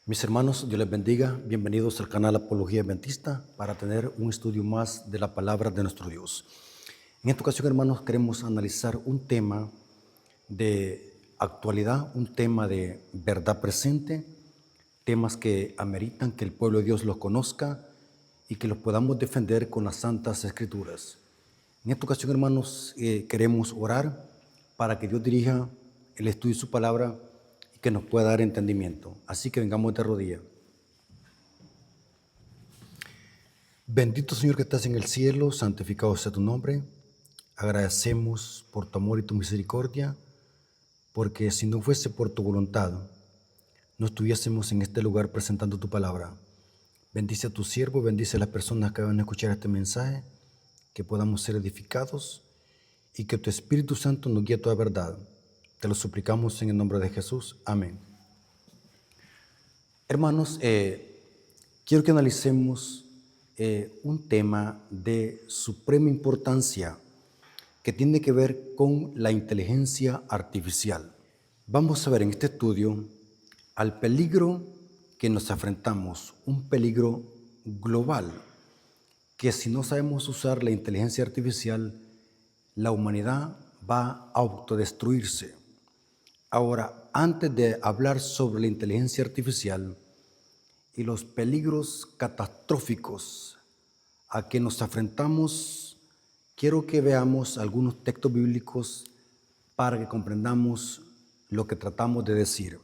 Mis hermanos, Dios les bendiga. Bienvenidos al canal Apología Adventista para tener un estudio más de la palabra de nuestro Dios. En esta ocasión, hermanos, queremos analizar un tema de actualidad, un tema de verdad presente, temas que ameritan que el pueblo de Dios los conozca y que los podamos defender con las santas escrituras. En esta ocasión, hermanos, queremos orar para que Dios dirija el estudio de su palabra y que nos pueda dar entendimiento. Así que vengamos de rodillas. Bendito Señor que estás en el cielo, santificado sea tu nombre. Agradecemos por tu amor y tu misericordia, porque si no fuese por tu voluntad, no estuviésemos en este lugar presentando tu palabra. Bendice a tu siervo, bendice a las personas que van a escuchar este mensaje, que podamos ser edificados y que tu Espíritu Santo nos guíe a toda verdad. Te lo suplicamos en el nombre de Jesús. Amén. Hermanos, quiero que analicemos un tema de suprema importancia que tiene que ver con la inteligencia artificial. Vamos a ver en este estudio al peligro que nos enfrentamos, un peligro global, que si no sabemos usar la inteligencia artificial, la humanidad va a autodestruirse. Ahora, antes de hablar sobre la inteligencia artificial y los peligros catastróficos a que nos enfrentamos, quiero que veamos algunos textos bíblicos para que comprendamos lo que tratamos de decir.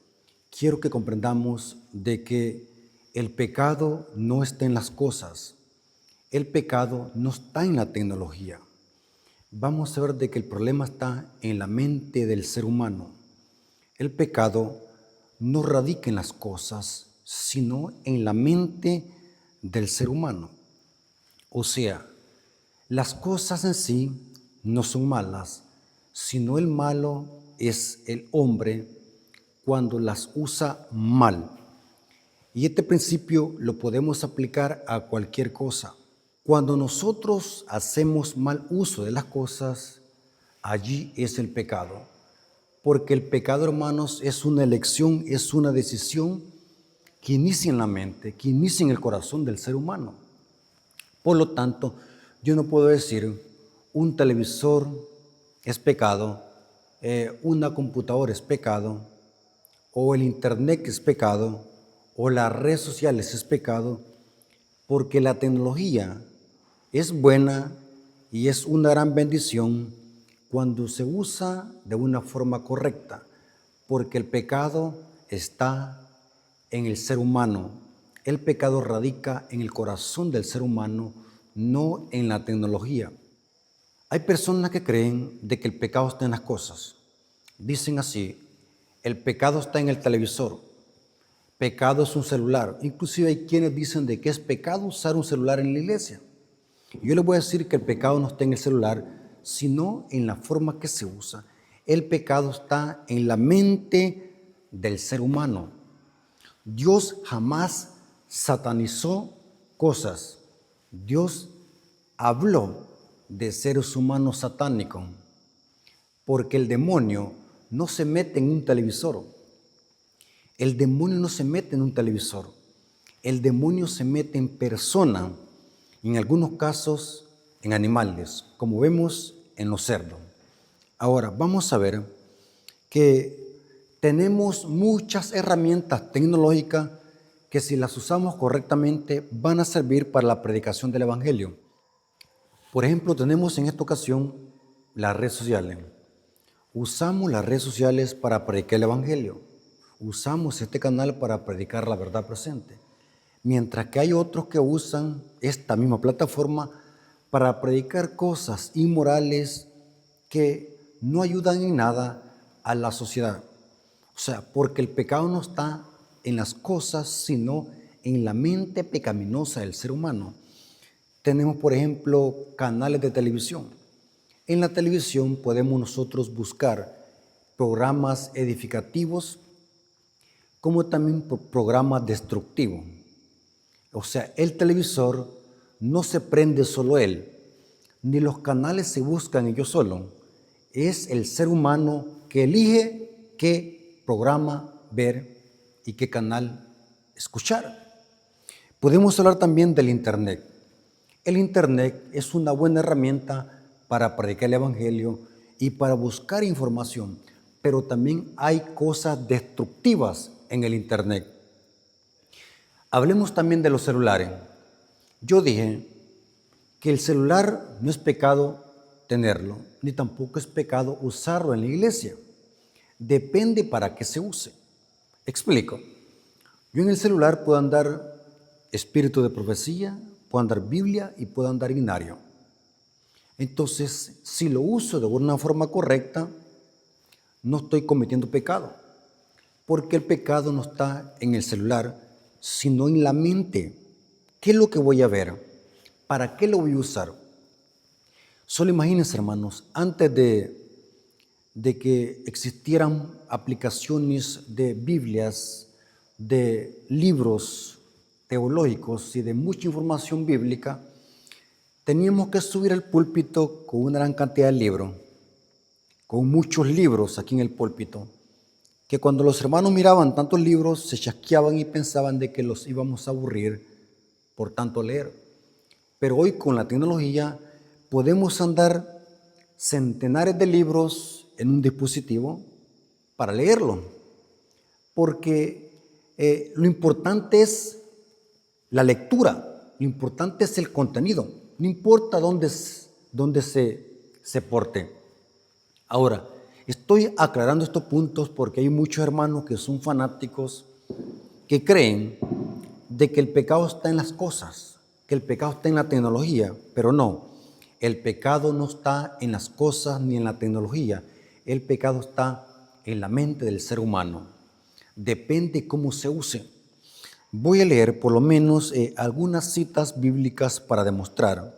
Quiero que comprendamos de que el pecado no está en las cosas, el pecado no está en la tecnología. Vamos a ver de que el problema está en la mente del ser humano. El pecado no radica en las cosas, sino en la mente del ser humano. O sea, las cosas en sí no son malas, sino el malo es el hombre cuando las usa mal. Y este principio lo podemos aplicar a cualquier cosa. Cuando nosotros hacemos mal uso de las cosas, allí es el pecado. Porque el pecado, hermanos, es una elección, es una decisión que inicia en la mente, que inicia en el corazón del ser humano. Por lo tanto, yo no puedo decir un televisor es pecado, una computadora es pecado, o el internet es pecado, o las redes sociales es pecado, porque la tecnología es buena y es una gran bendición cuando se usa de una forma correcta, porque el pecado está en el ser humano. El pecado radica en el corazón del ser humano, no en la tecnología. Hay personas que creen de que el pecado está en las cosas. Dicen así, el pecado está en el televisor, pecado es un celular. Inclusive hay quienes dicen de que es pecado usar un celular en la iglesia. Yo les voy a decir que el pecado no está en el celular, sino en la forma que se usa. El pecado está en la mente del ser humano. Dios jamás satanizó cosas. Dios habló de seres humanos satánicos, porque el demonio no se mete en un televisor. El demonio no se mete en un televisor. El demonio se mete en persona, en algunos casos en animales, como vemos en los cerdos. Ahora, vamos a ver que tenemos muchas herramientas tecnológicas que si las usamos correctamente van a servir para la predicación del Evangelio. Por ejemplo, tenemos en esta ocasión las redes sociales. Usamos las redes sociales para predicar el Evangelio. Usamos este canal para predicar la verdad presente. Mientras que hay otros que usan esta misma plataforma para predicar cosas inmorales que no ayudan en nada a la sociedad. O sea, porque el pecado no está en las cosas, sino en la mente pecaminosa del ser humano. Tenemos, por ejemplo, canales de televisión. En la televisión podemos nosotros buscar programas edificativos como también programas destructivos. O sea, el televisor no se prende solo él, ni los canales se buscan ellos solos. Es el ser humano que elige qué programa ver y qué canal escuchar. Podemos hablar también del Internet. El Internet es una buena herramienta para predicar el Evangelio y para buscar información, pero también hay cosas destructivas en el Internet. Hablemos también de los celulares. Yo dije que el celular no es pecado tenerlo, ni tampoco es pecado usarlo en la iglesia. Depende para qué se use. Explico. Yo en el celular puedo andar espíritu de profecía, puedo andar Biblia y puedo andar binario. Entonces, si lo uso de una forma correcta, no estoy cometiendo pecado, porque el pecado no está en el celular, sino en la mente. ¿Qué es lo que voy a ver? ¿Para qué lo voy a usar? Solo imagínense, hermanos, antes de que existieran aplicaciones de Biblias, de libros teológicos y de mucha información bíblica, teníamos que subir al púlpito con una gran cantidad de libros, con muchos libros aquí en el púlpito, que cuando los hermanos miraban tantos libros se chasqueaban y pensaban de que los íbamos a aburrir por tanto leer. Pero hoy con la tecnología podemos andar centenares de libros en un dispositivo para leerlo, porque lo importante es la lectura, lo importante es el contenido, no importa dónde se porte. Ahora, estoy aclarando estos puntos porque hay muchos hermanos que son fanáticos que creen de que el pecado está en las cosas, que el pecado está en la tecnología, pero no, el pecado no está en las cosas ni en la tecnología, el pecado está en la mente del ser humano, depende cómo se use. Voy a leer por lo menos algunas citas bíblicas para demostrar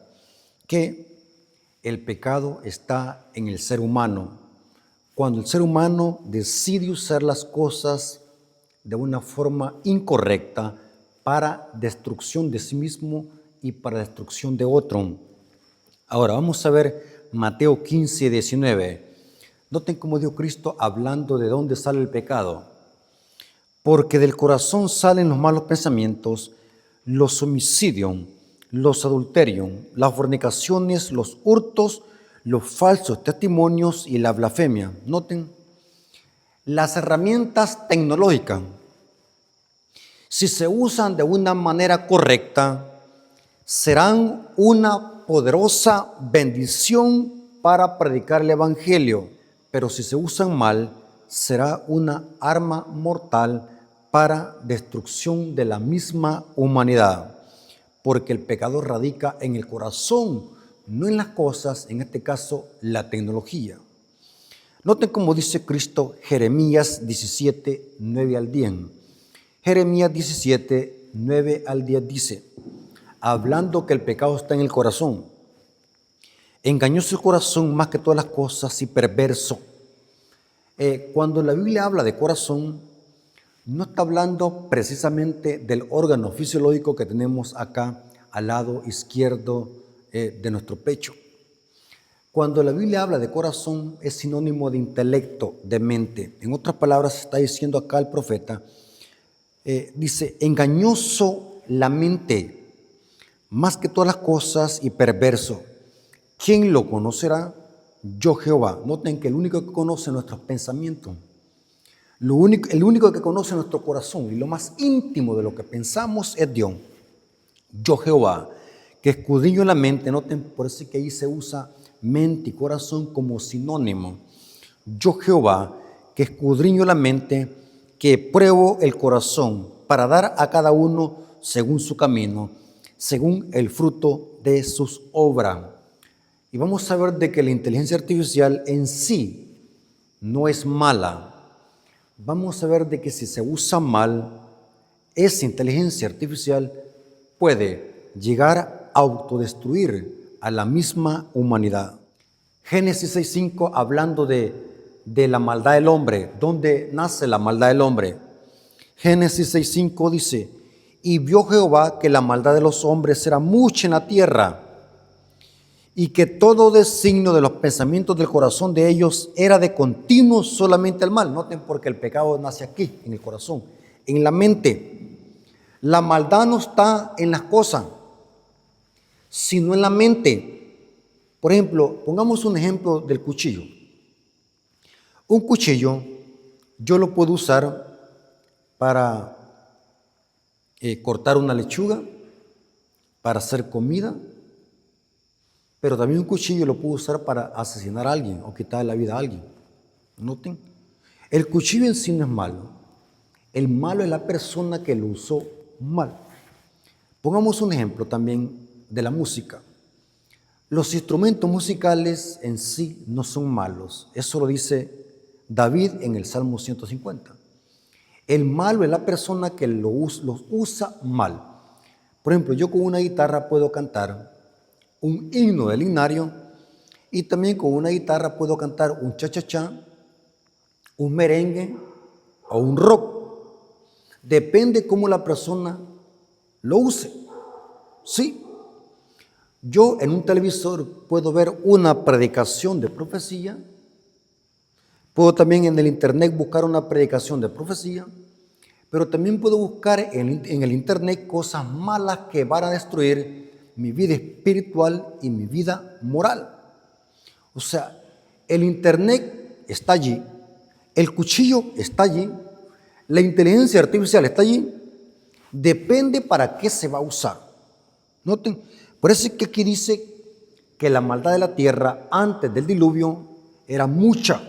que el pecado está en el ser humano. Cuando el ser humano decide usar las cosas de una forma incorrecta para destrucción de sí mismo y para destrucción de otro. Ahora vamos a ver Mateo 15, 19. Noten cómo dio Cristo hablando de dónde sale el pecado. Porque del corazón salen los malos pensamientos, los homicidios, los adulterios, las fornicaciones, los hurtos, los falsos testimonios y la blasfemia. Noten, las herramientas tecnológicas, si se usan de una manera correcta, serán una poderosa bendición para predicar el Evangelio, pero si se usan mal, será una arma mortal para destrucción de la misma humanidad, porque el pecado radica en el corazón, no en las cosas, en este caso la tecnología. Noten cómo dice Cristo Jeremías 17, 9 al 10. Jeremías 17, 9 al 10 dice, hablando que el pecado está en el corazón, engañoso el corazón más que todas las cosas y perverso. Cuando la Biblia habla de corazón, no está hablando precisamente del órgano fisiológico que tenemos acá al lado izquierdo de nuestro pecho. Cuando la Biblia habla de corazón es sinónimo de intelecto, de mente. En otras palabras, está diciendo acá el profeta, dice, engañoso la mente, más que todas las cosas y perverso. ¿Quién lo conocerá? Yo Jehová. Noten que el único que conoce nuestros pensamientos, el único que conoce nuestro corazón y lo más íntimo de lo que pensamos es Dios. Yo Jehová, que escudriño la mente. Noten, por eso que ahí se usa mente y corazón como sinónimo. Yo Jehová, que escudriño la mente, que pruebo el corazón para dar a cada uno según su camino, según el fruto de sus obras. Y vamos a ver de que la inteligencia artificial en sí no es mala. Vamos a ver de que si se usa mal, esa inteligencia artificial puede llegar a autodestruir a la misma humanidad. Génesis 6:5, hablando de la maldad del hombre, ¿dónde nace la maldad del hombre? Génesis 6:5 dice, y vio Jehová que la maldad de los hombres era mucha en la tierra, y que todo designio de los pensamientos del corazón de ellos era de continuo solamente el mal. Noten, porque el pecado nace aquí, en el corazón, en la mente. La maldad no está en las cosas, sino en la mente. Por ejemplo, pongamos un ejemplo del cuchillo. Un cuchillo yo lo puedo usar para cortar una lechuga, para hacer comida, pero también un cuchillo lo puedo usar para asesinar a alguien o quitarle la vida a alguien. Noten, el cuchillo en sí no es malo. El malo es la persona que lo usó mal. Pongamos un ejemplo también de la música. Los instrumentos musicales en sí no son malos. Eso lo dice David en el Salmo 150. El malo es la persona que los usa mal. Por ejemplo, yo con una guitarra puedo cantar un himno del himnario y también con una guitarra puedo cantar un cha-cha-cha, un merengue o un rock. Depende cómo la persona lo use. Sí, yo en un televisor puedo ver una predicación de profecía, puedo también en el internet buscar una predicación de profecía, pero también puedo buscar en el internet cosas malas que van a destruir mi vida espiritual y mi vida moral. O sea, el internet está allí, el cuchillo está allí, la inteligencia artificial está allí, depende para qué se va a usar. Noten, por eso es que aquí dice que la maldad de la tierra antes del diluvio era mucha,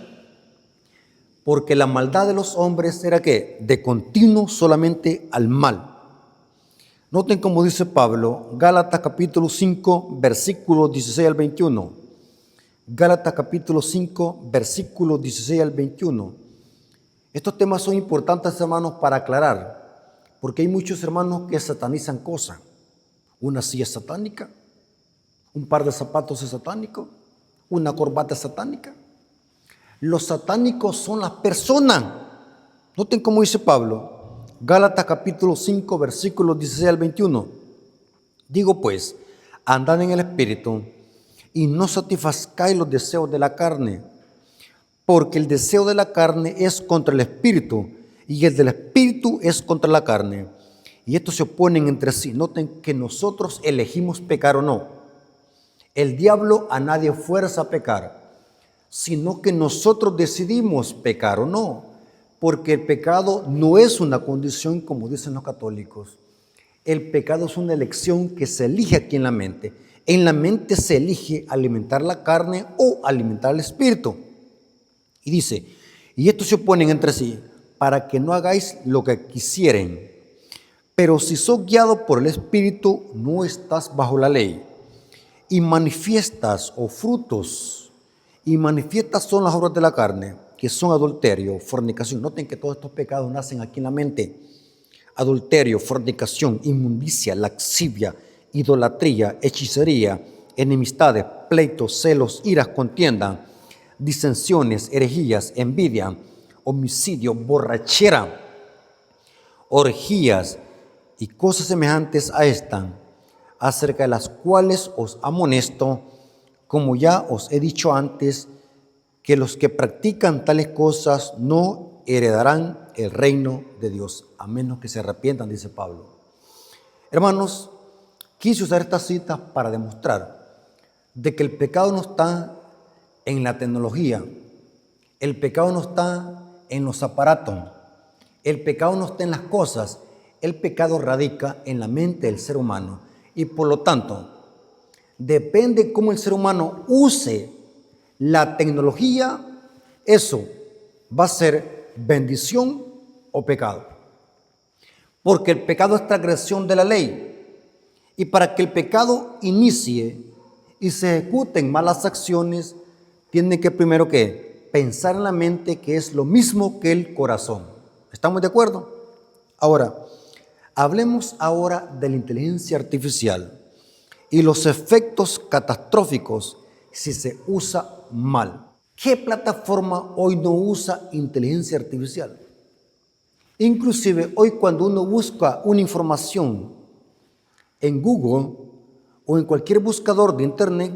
porque la maldad de los hombres era ¿qué? De continuo solamente al mal. Noten cómo dice Pablo, Gálatas capítulo 5, versículos 16 al 21. Gálatas capítulo 5, versículos 16 al 21. Estos temas son importantes, hermanos, para aclarar, porque hay muchos hermanos que satanizan cosas. Una silla satánica, un par de zapatos es satánico, una corbata es satánica. Los satánicos son las personas. Noten cómo dice Pablo, Gálatas capítulo 5, versículos 16 al 21. Digo pues, andad en el Espíritu y no satisfazcáis los deseos de la carne, porque el deseo de la carne es contra el Espíritu y el del Espíritu es contra la carne. Y estos se oponen entre sí. Noten que nosotros elegimos pecar o no. El diablo a nadie fuerza a pecar, sino que nosotros decidimos pecar o no, porque el pecado no es una condición como dicen los católicos. El pecado es una elección que se elige aquí en la mente. En la mente se elige alimentar la carne o alimentar el espíritu. Y dice, y estos se oponen entre sí, para que no hagáis lo que quisieren. Pero si sos guiado por el espíritu, no estás bajo la ley. Y manifiestas o frutos, y manifiestas son las obras de la carne, que son adulterio, fornicación. Noten que todos estos pecados nacen aquí en la mente. Adulterio, fornicación, inmundicia, laxivia, idolatría, hechicería, enemistades, pleitos, celos, iras, contienda, disensiones, herejías, envidia, homicidio, borrachera, orgías y cosas semejantes a esta, acerca de las cuales os amonesto, como ya os he dicho antes, que los que practican tales cosas no heredarán el reino de Dios, a menos que se arrepientan, dice Pablo. Hermanos, quise usar esta cita para demostrar de que el pecado no está en la tecnología, el pecado no está en los aparatos, el pecado no está en las cosas, el pecado radica en la mente del ser humano y por lo tanto depende cómo el ser humano use la tecnología, eso va a ser bendición o pecado. Porque el pecado es transgresión de la ley. Y para que el pecado inicie y se ejecuten malas acciones, tiene que primero ¿qué? Pensar en la mente, que es lo mismo que el corazón. ¿Estamos de acuerdo? Ahora, hablemos ahora de la inteligencia artificial y los efectos catastróficos si se usa mal. ¿Qué plataforma hoy no usa inteligencia artificial? Inclusive hoy cuando uno busca una información en Google o en cualquier buscador de internet,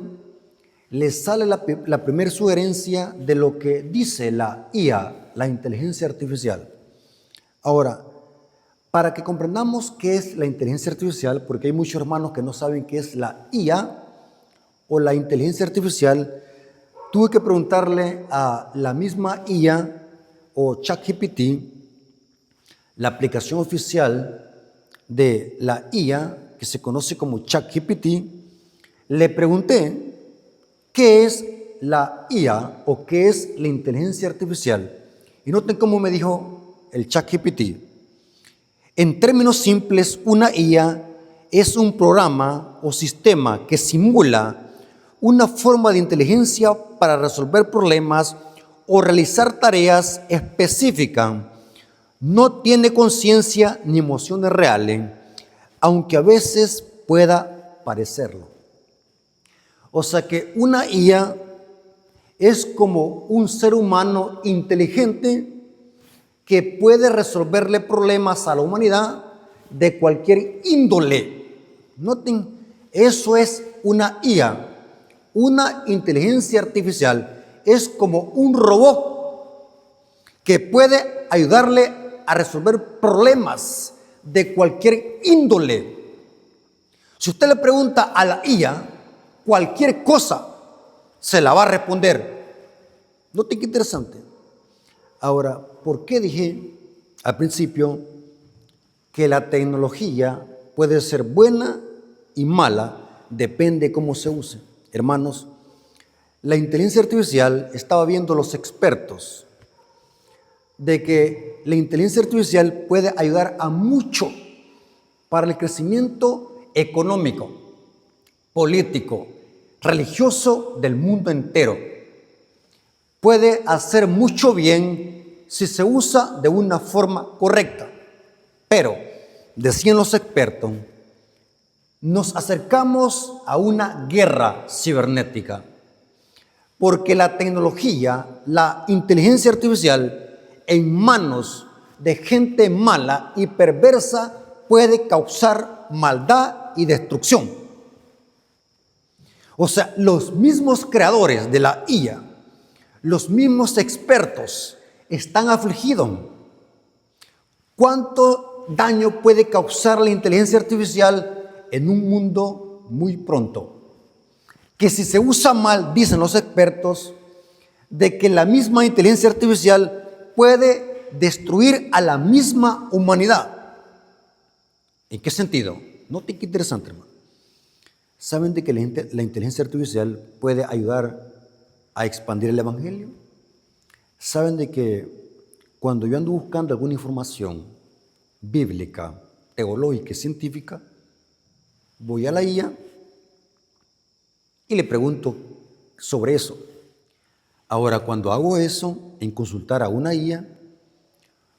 le sale la primera sugerencia de lo que dice la IA, la inteligencia artificial. Ahora, Para que comprendamos qué es la inteligencia artificial, porque hay muchos hermanos que no saben qué es la IA o la inteligencia artificial, tuve que preguntarle a la misma IA o ChatGPT, la aplicación oficial de la IA, que se conoce como ChatGPT, le pregunté qué es la IA o qué es la inteligencia artificial. Y noten cómo me dijo el ChatGPT. En términos simples, una IA es un programa o sistema que simula una forma de inteligencia para resolver problemas o realizar tareas específicas. No tiene conciencia ni emociones reales, aunque a veces pueda parecerlo. O sea que una IA es como un ser humano inteligente que puede resolverle problemas a la humanidad de cualquier índole. Noten, eso es una IA, una inteligencia artificial. Es como un robot que puede ayudarle a resolver problemas de cualquier índole. Si usted le pregunta a la IA cualquier cosa, se la va a responder. Noten qué interesante. Ahora, ¿por qué dije al principio que la tecnología puede ser buena y mala? Depende cómo se use. Hermanos, la inteligencia artificial, estaba viendo los expertos, de que la inteligencia artificial puede ayudar a mucho para el crecimiento económico, político, religioso del mundo entero. Puede hacer mucho bien si se usa de una forma correcta. Pero, decían los expertos, nos acercamos a una guerra cibernética, porque la tecnología, la inteligencia artificial, en manos de gente mala y perversa, puede causar maldad y destrucción. O sea, los mismos creadores de la IA, los mismos expertos están afligidos. ¿Cuánto daño puede causar la inteligencia artificial en un mundo muy pronto? Que si se usa mal, dicen los expertos, de que la misma inteligencia artificial puede destruir a la misma humanidad. ¿En qué sentido? Noten qué interesante, hermano. ¿Saben de que la inteligencia artificial puede ayudar a expandir el evangelio? ¿Saben de que cuando yo ando buscando alguna información bíblica, teológica y científica, voy a la IA y le pregunto sobre eso? Ahora, cuando hago eso, en consultar a una IA,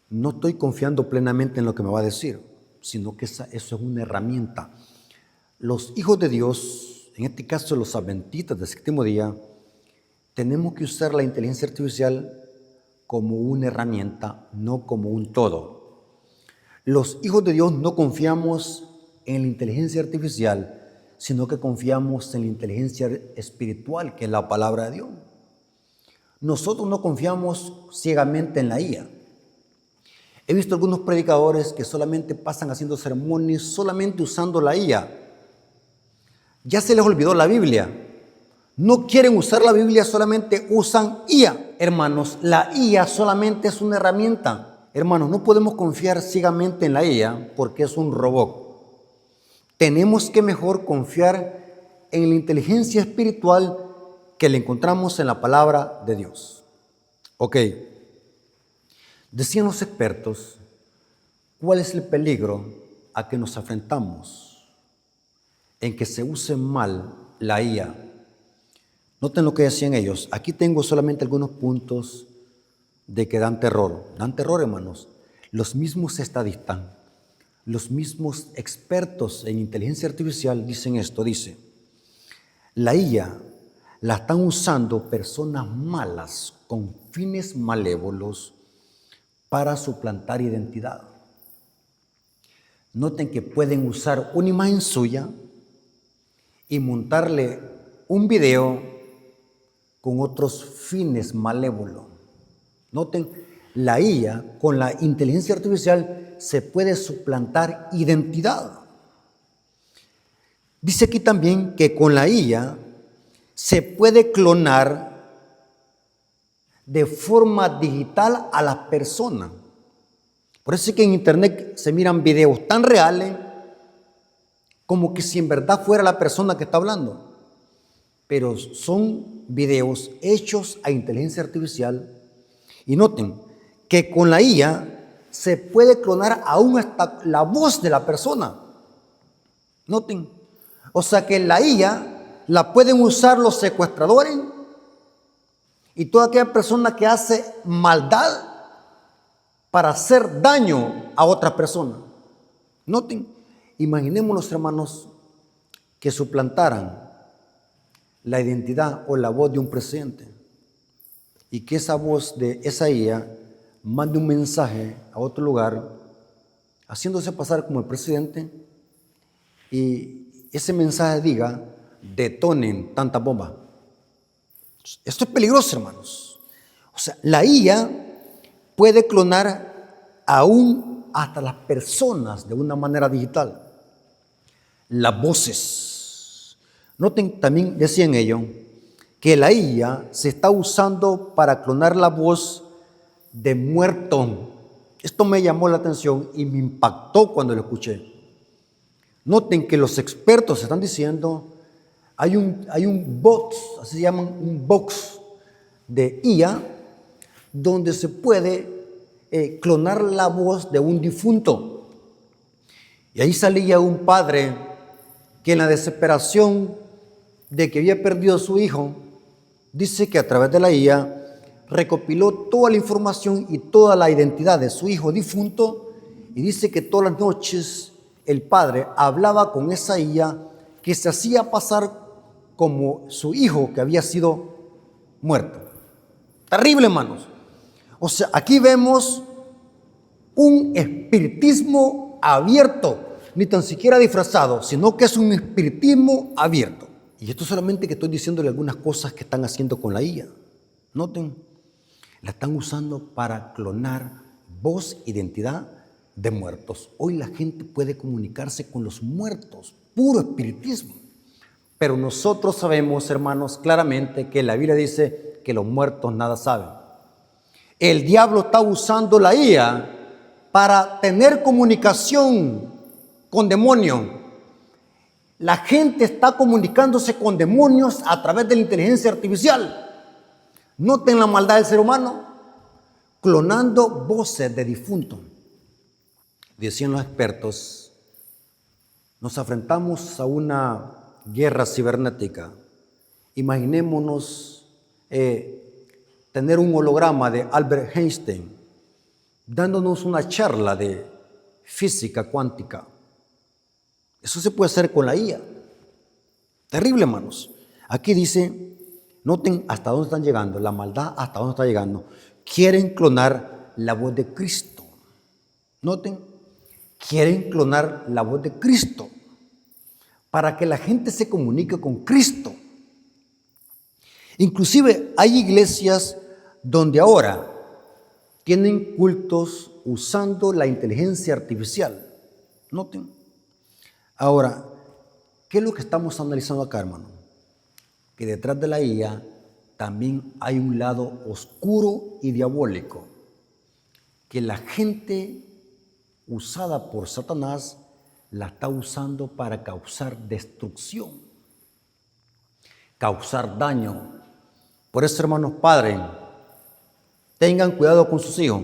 no estoy confiando plenamente en lo que me va a decir, sino que eso es una herramienta. Los hijos de Dios, en este caso los adventistas del séptimo día, tenemos que usar la inteligencia artificial como una herramienta, no como un todo. Los hijos de Dios no confiamos en la inteligencia artificial, sino que confiamos en la inteligencia espiritual, que es la palabra de Dios. Nosotros no confiamos ciegamente en la IA. He visto algunos predicadores que solamente pasan haciendo sermones, solamente usando la IA. Ya se les olvidó la Biblia. No quieren usar la Biblia, solamente usan IA. Hermanos, la IA solamente es una herramienta. Hermanos, no podemos confiar ciegamente en la IA porque es un robot. Tenemos que mejor confiar en la inteligencia espiritual que le encontramos en la palabra de Dios. Ok, decían los expertos, ¿cuál es el peligro a que nos enfrentamos en que se use mal la IA? Noten lo que decían ellos. Aquí tengo solamente algunos puntos de que dan terror. Dan terror, hermanos. Los mismos estadistas, los mismos expertos en inteligencia artificial dicen esto. Dice, la IA la están usando personas malas con fines malévolos para suplantar identidad. Noten que pueden usar una imagen suya y montarle un video con otros fines malévolos. Noten, la IA, con la inteligencia artificial, se puede suplantar identidad. Dice aquí también que con la IA se puede clonar de forma digital a la persona. Por eso es que en internet se miran videos tan reales como que si en verdad fuera la persona que está hablando. Pero son videos hechos a inteligencia artificial. Y noten que con la IA se puede clonar aún hasta la voz de la persona. Noten. O sea que la IA la pueden usar los secuestradores y toda aquella persona que hace maldad para hacer daño a otra persona. Noten, imaginémonos, hermanos, que suplantaran la identidad o la voz de un presidente y que esa voz de esa IA mande un mensaje a otro lugar haciéndose pasar como el presidente y ese mensaje diga: detonen tanta bomba. Esto es peligroso, hermanos. O sea, la IA puede clonar aún hasta las personas de una manera digital. Las voces. Noten, también decían ellos que la IA se está usando para clonar la voz de muerto. Esto me llamó la atención y me impactó cuando lo escuché. Noten que los expertos están diciendo, hay un bot, así se llaman, un box de IA, donde se puede clonar la voz de un difunto. Y ahí salía un padre que en la desesperación de que había perdido a su hijo, dice que a través de la IA recopiló toda la información y toda la identidad de su hijo difunto, y dice que todas las noches el padre hablaba con esa IA que se hacía pasar como su hijo que había sido muerto. Terrible, hermanos. O sea, aquí vemos un espiritismo abierto, ni tan siquiera disfrazado, sino que es un espiritismo abierto. Y esto solamente que estoy diciéndole algunas cosas que están haciendo con la IA. Noten, la están usando para clonar voz, identidad de muertos. Hoy la gente puede comunicarse con los muertos, puro espiritismo. Pero nosotros sabemos, hermanos, claramente que la Biblia dice que los muertos nada saben. El diablo está usando la IA para tener comunicación con demonios. La gente está comunicándose con demonios a través de la inteligencia artificial. Noten la maldad del ser humano, clonando voces de difuntos. Decían los expertos, nos enfrentamos a una guerra cibernética. Imaginémonos tener un holograma de Albert Einstein dándonos una charla de física cuántica. Eso se puede hacer con la IA. Terrible, hermanos. Aquí dice, noten hasta dónde están llegando, la maldad hasta dónde está llegando. Quieren clonar la voz de Cristo. Noten, quieren clonar la voz de Cristo para que la gente se comunique con Cristo. Inclusive hay iglesias donde ahora tienen cultos usando la inteligencia artificial. Noten. Ahora, ¿qué es lo que estamos analizando acá, hermano? Que detrás de la IA también hay un lado oscuro y diabólico, que la gente usada por Satanás la está usando para causar destrucción, causar daño. Por eso, hermanos padres, tengan cuidado con sus hijos.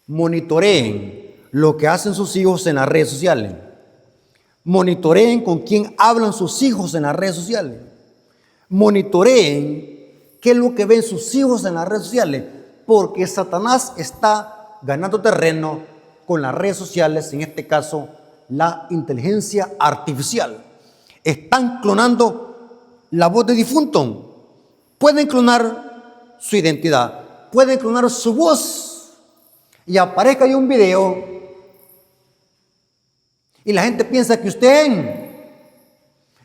Monitoreen lo que hacen sus hijos en las redes sociales. Monitoreen con quién hablan sus hijos en las redes sociales. Monitoreen qué es lo que ven sus hijos en las redes sociales, porque Satanás está ganando terreno con las redes sociales, en este caso la inteligencia artificial. Están clonando la voz de difunto. Pueden clonar su identidad, pueden clonar su voz y aparezca ahí un video y la gente piensa que usted.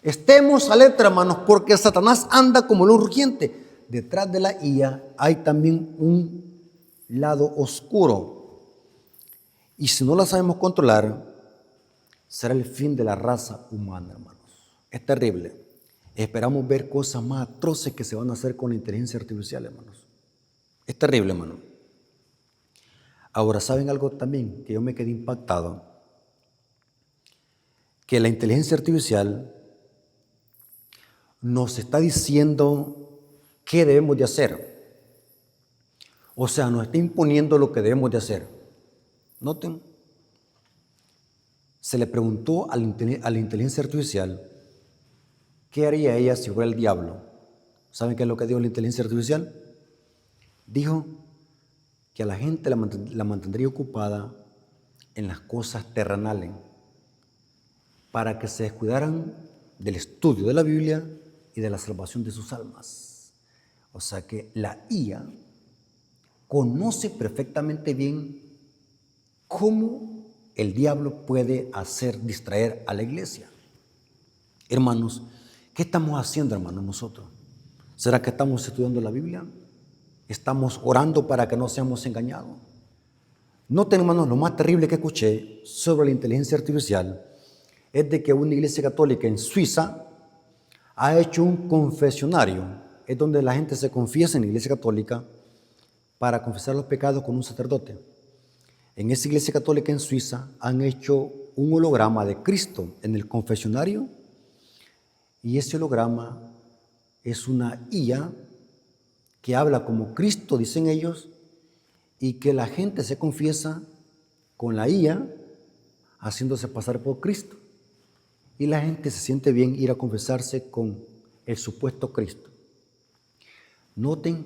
Estemos alerta, hermanos, porque Satanás anda como león rugiente. Detrás de la IA hay también un lado oscuro. Y si no la sabemos controlar, será el fin de la raza humana, hermanos. Es terrible. Esperamos ver cosas más atroces que se van a hacer con la inteligencia artificial, hermanos. Es terrible, hermano. Ahora, ¿saben algo también? Que yo me quedé impactado. Que la inteligencia artificial nos está diciendo qué debemos de hacer. O sea, nos está imponiendo lo que debemos de hacer. Noten, se le preguntó a la inteligencia artificial qué haría ella si fuera el diablo. ¿Saben qué es lo que dijo la inteligencia artificial? Dijo que a la gente la mantendría ocupada en las cosas terrenales para que se descuidaran del estudio de la Biblia y de la salvación de sus almas. O sea que la IA conoce perfectamente bien cómo el diablo puede hacer distraer a la iglesia. Hermanos, ¿qué estamos haciendo, hermanos, nosotros? ¿Será que estamos estudiando la Biblia? ¿Estamos orando para que no seamos engañados? Noten, hermanos, lo más terrible que escuché sobre la inteligencia artificial es de que una iglesia católica en Suiza ha hecho un confesionario. Es donde la gente se confiesa en la iglesia católica para confesar los pecados con un sacerdote. En esa iglesia católica en Suiza han hecho un holograma de Cristo en el confesionario y ese holograma es una IA que habla como Cristo, dicen ellos, y que la gente se confiesa con la IA haciéndose pasar por Cristo. Y la gente se siente bien ir a confesarse con el supuesto Cristo. Noten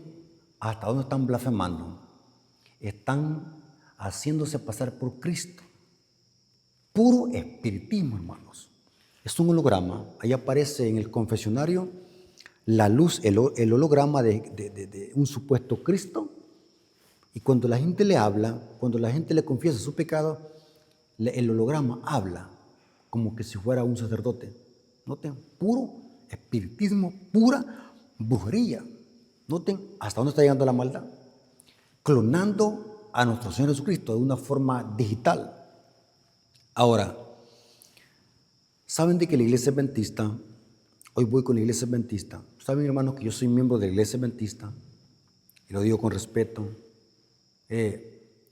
hasta dónde están blasfemando. Están haciéndose pasar por Cristo. Puro espiritismo, hermanos. Es un holograma. Ahí aparece en el confesionario la luz, el holograma de un supuesto Cristo. Y cuando la gente le habla, cuando la gente le confiesa su pecado, el holograma habla como que si fuera un sacerdote. Noten, puro espiritismo, pura brujería. Noten hasta dónde está llegando la maldad. Clonando a nuestro Señor Jesucristo de una forma digital. Ahora, ¿saben de que la iglesia adventista, hoy voy con la iglesia adventista, saben, hermanos, que yo soy miembro de la iglesia adventista, y lo digo con respeto,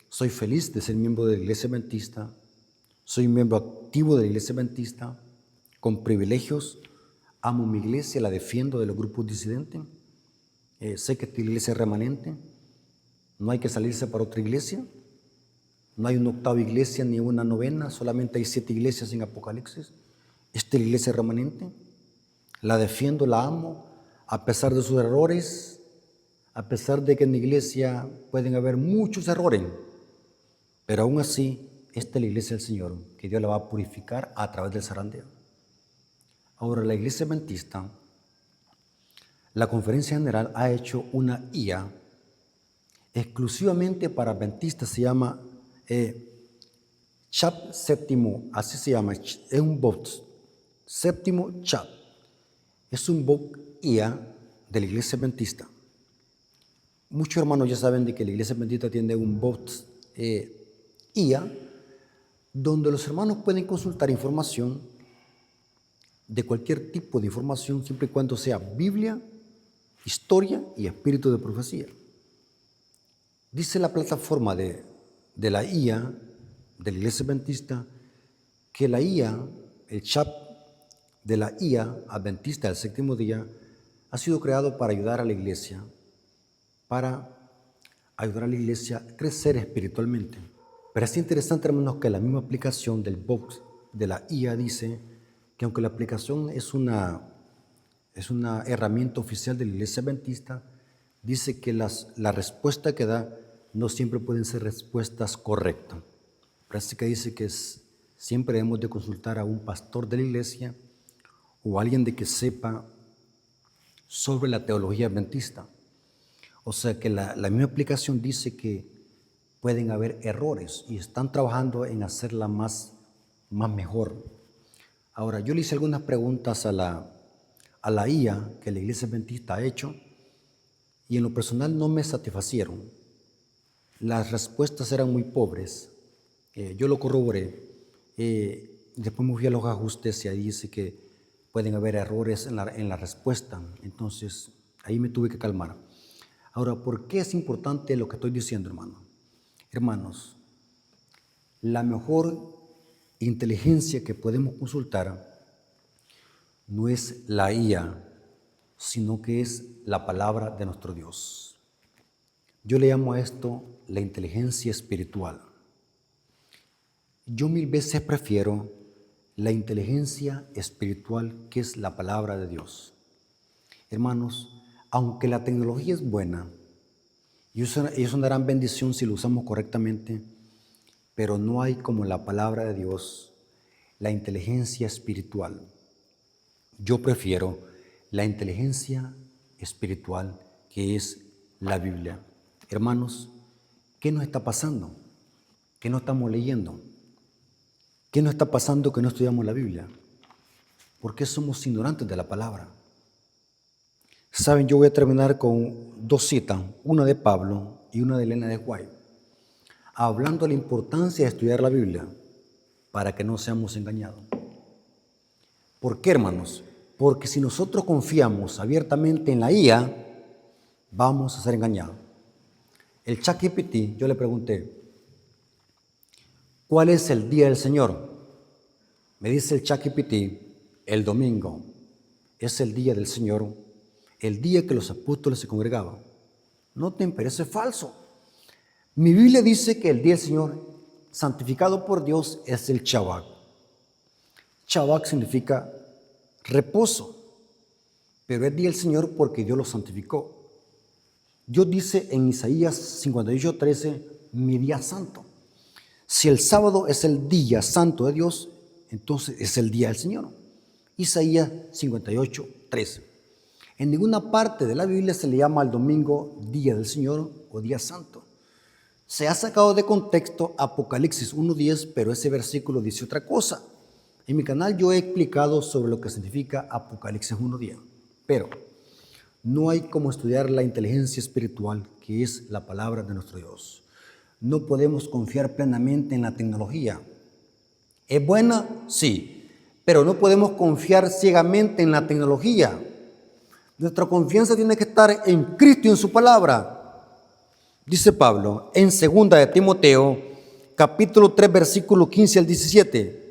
soy feliz de ser miembro de la iglesia adventista, soy miembro activo de la iglesia adventista, con privilegios, amo mi iglesia, la defiendo de los grupos disidentes, sé que esta iglesia es remanente, no hay que salirse para otra iglesia, no hay una octava iglesia ni una novena, solamente hay 7 iglesias en Apocalipsis. Esta es la iglesia remanente, la defiendo, la amo, a pesar de sus errores, a pesar de que en la iglesia pueden haber muchos errores, pero aún así, esta es la iglesia del Señor, que Dios la va a purificar a través del zarandeo. Ahora, la iglesia adventista, la conferencia general ha hecho una IA exclusivamente para adventistas, se llama Chat Séptimo, así se llama, es un bot, Séptimo Chat, es un bot IA de la iglesia adventista. Muchos hermanos ya saben de que la iglesia adventista tiene un bot IA, donde los hermanos pueden consultar información de cualquier tipo de información, siempre y cuando sea Biblia, historia y espíritu de profecía. Dice la plataforma de la IA, de la iglesia adventista, que la IA, el chat de la IA adventista del séptimo día, ha sido creado para ayudar a la iglesia, a crecer espiritualmente. Pero es interesante, hermanos, que la misma aplicación del bot de la IA dice que aunque la aplicación es una herramienta oficial de la iglesia adventista, dice que la respuesta que da no siempre pueden ser respuestas correctas. Parece que dice que siempre hemos de consultar a un pastor de la iglesia o alguien de que sepa sobre la teología adventista. O sea que la misma aplicación dice que pueden haber errores y están trabajando en hacerla más mejor. Ahora, yo le hice algunas preguntas a la IA que la iglesia adventista ha hecho y en lo personal no me satisfacieron. las respuestas eran muy pobres. Yo lo corroboré. Después me fui a los ajustes y ahí dice que pueden haber errores en la respuesta. Entonces, ahí me tuve que calmar. Ahora, ¿por qué es importante lo que estoy diciendo, hermano? Hermanos, la mejor inteligencia que podemos consultar no es la IA, sino que es la palabra de nuestro Dios. Yo le llamo a esto la inteligencia espiritual. Yo 1000 veces prefiero la inteligencia espiritual, que es la palabra de Dios. Hermanos, aunque la tecnología es buena, y es una gran bendición si lo usamos correctamente, pero no hay como la palabra de Dios, la inteligencia espiritual. Yo prefiero la inteligencia espiritual, que es la Biblia. Hermanos, ¿qué nos está pasando? ¿Qué no estamos leyendo? ¿Qué nos está pasando que no estudiamos la Biblia? ¿Por qué somos ignorantes de la palabra? Saben, yo voy a terminar con 2 citas, una de Pablo y una de Elena de White, hablando de la importancia de estudiar la Biblia para que no seamos engañados. ¿Por qué, hermanos? Porque si nosotros confiamos abiertamente en la IA, vamos a ser engañados. El ChatGPT, yo le pregunté, ¿cuál es el día del Señor? Me dice el ChatGPT, el domingo es el día del Señor, el día que los apóstoles se congregaban. Noten, pero eso es falso. Mi Biblia dice que el día del Señor, santificado por Dios, es el Shabbat. Shabbat significa reposo, pero es día del Señor porque Dios lo santificó. Dios dice en Isaías 58:13, mi día santo. Si el sábado es el día santo de Dios, entonces es el día del Señor. Isaías 58:13. En ninguna parte de la Biblia se le llama al domingo día del Señor o día santo. Se ha sacado de contexto Apocalipsis 1:10, pero ese versículo dice otra cosa. En mi canal yo he explicado sobre lo que significa Apocalipsis 1:10, pero no hay como estudiar la inteligencia espiritual, que es la palabra de nuestro Dios. No podemos confiar plenamente en la tecnología. ¿Es buena? Sí, pero no podemos confiar ciegamente en la tecnología. Nuestra confianza tiene que estar en Cristo y en su palabra. Dice Pablo en 2 de Timoteo, capítulo 3, versículo 15 al 17,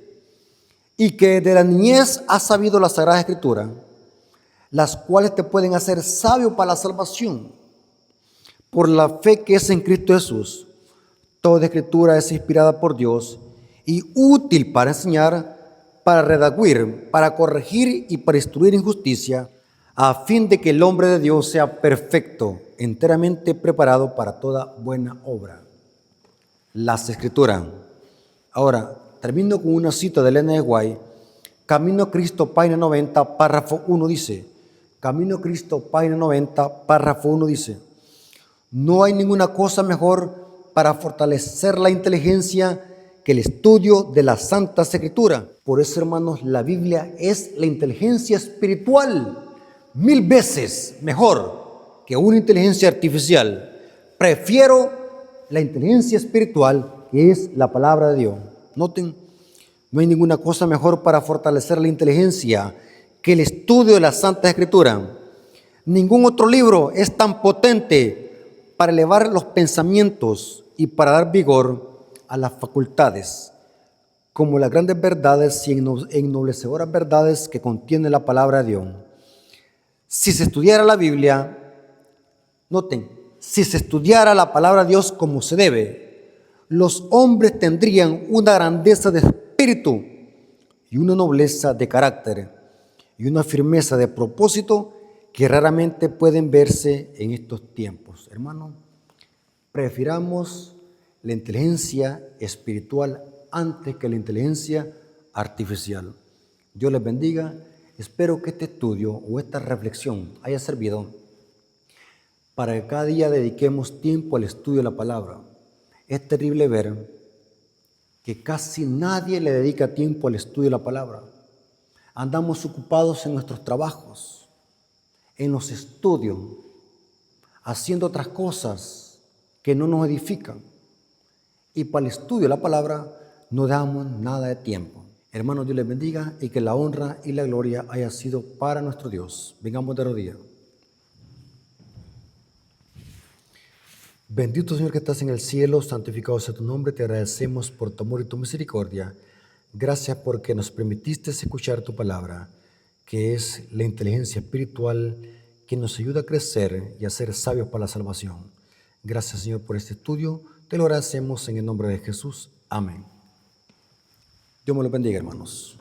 y que de la niñez has sabido la Sagrada Escritura, las cuales te pueden hacer sabio para la salvación, por la fe que es en Cristo Jesús. Toda Escritura es inspirada por Dios y útil para enseñar, para redarguir, para corregir y para instruir en justicia, a fin de que el hombre de Dios sea perfecto, enteramente preparado para toda buena obra. Las Escrituras. Ahora, termino con una cita de Elena de White. Camino a Cristo, página 90, párrafo 1 dice, Camino a Cristo, página 90, párrafo 1 dice, no hay ninguna cosa mejor para fortalecer la inteligencia que el estudio de la Santa Escritura. Por eso, hermanos, la Biblia es la inteligencia espiritual 1000 veces mejor que una inteligencia artificial. Prefiero la inteligencia espiritual, que es la palabra de Dios. Noten, no hay ninguna cosa mejor para fortalecer la inteligencia que el estudio de la Santa Escritura. Ningún otro libro es tan potente para elevar los pensamientos y para dar vigor a las facultades como las grandes verdades y ennoblecederas verdades que contiene la palabra de Dios. Si se estudiara la Biblia, noten, si se estudiara la palabra de Dios como se debe, los hombres tendrían una grandeza de espíritu y una nobleza de carácter y una firmeza de propósito que raramente pueden verse en estos tiempos. Hermano, prefiramos la inteligencia espiritual antes que la inteligencia artificial. Dios les bendiga. Espero que este estudio o esta reflexión haya servido para que cada día dediquemos tiempo al estudio de la palabra. Es terrible ver que casi nadie le dedica tiempo al estudio de la palabra. Andamos ocupados en nuestros trabajos, en los estudios, haciendo otras cosas que no nos edifican. Y para el estudio de la palabra no damos nada de tiempo. Hermanos, Dios les bendiga y que la honra y la gloria haya sido para nuestro Dios. Vengamos de rodillas. Bendito Señor que estás en el cielo, santificado sea tu nombre, te agradecemos por tu amor y tu misericordia. Gracias porque nos permitiste escuchar tu palabra, que es la inteligencia espiritual que nos ayuda a crecer y a ser sabios para la salvación. Gracias Señor por este estudio, te lo agradecemos en el nombre de Jesús. Amén. Dios me lo bendiga, hermanos.